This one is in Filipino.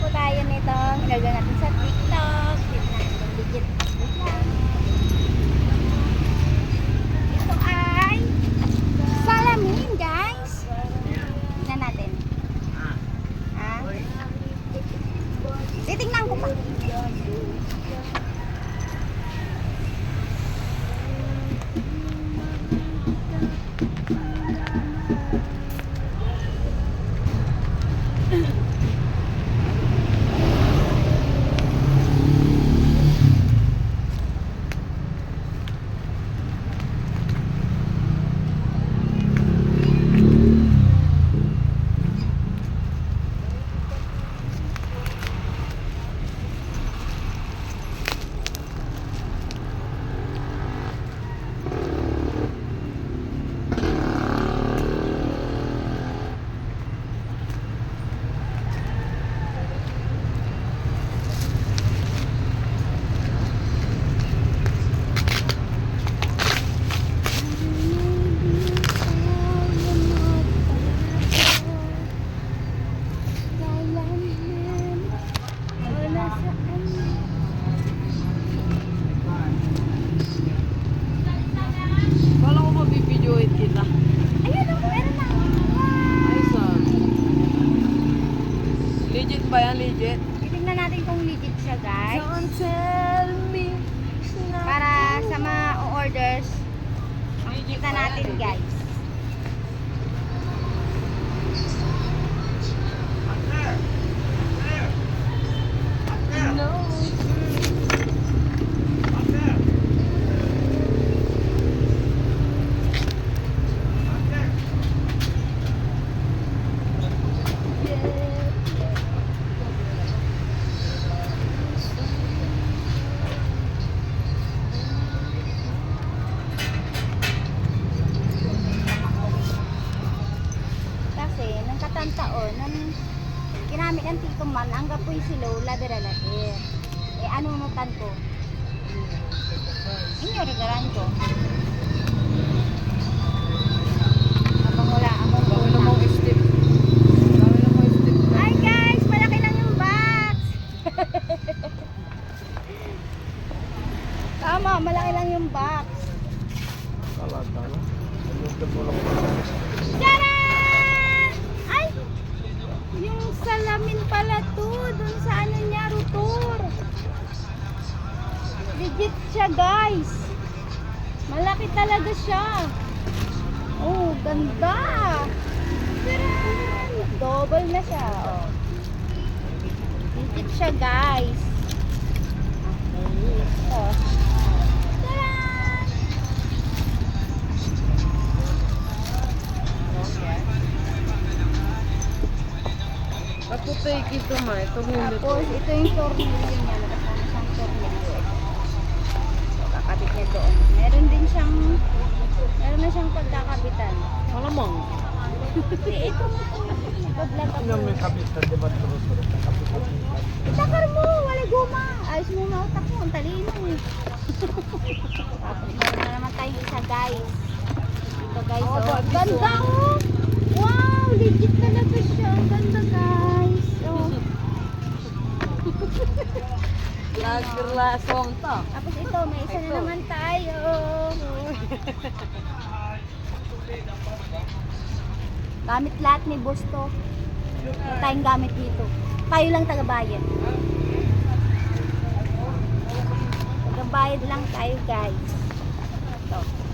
po tayo nito. Nilagyan natin sa TikTok. Dito natin yung legit. Wait lang. Ito ay salamin, guys. Tingnan natin. Ha? Titingnan ko pa. Kala ko mabibidyoin kita. Ayun, oh, meron na. Ay, son. Legit ba yan? Legit? Titingnan natin kung legit siya, guys. Don't tell me. Para sa mga orders, kita natin, guys. No. Kasi, nang katantaon, nang ginamit ang tito man, ang gapoy si Lola, diralatir. Eh, ano nutan ko? Inyo, regalan ko. Habang wala akong Dami guna. namang step. Dami namang step. Hi guys! Malaki lang yung box! Tama, malaki lang yung box. Talaga, no? Ayun mo lang. Tcharan! Ay! Yung salamin pala to, dun sa ano niya, rotor. Legit siya, guys. Malaki talaga siya. Oh, ganda. Tcharan! Double na siya, oh. Legit siya, guys. Okay, ito. Tcharan! Ako take ito ma. Ito hindi Tapos, ito yung tornilyo niya. Nakasama siyang tornilyo. So, kakabit niya doon. Meron na siyang pagkakabitan. Malamang. Ito mo. Paglatak Ano may kapitan, di ba? Turo-turo ka kapitan. Itakar mo, wala guma. Ayos mo na utak mo, ang talino eh. Tapos meron na naman tayong isa, guys. Ito, guys, Oh, oh. but this Ganda, one. oh. Wow, legit talaga siya. Ang ganda, guys. Oh. Naglasong to. Tapos ito, may isa na Ito. naman tayo. Gamit lahat ni boss to. Wala tayong gamit dito. Tayo lang tagabayad. Tagabayad lang tayo, guys. Ito.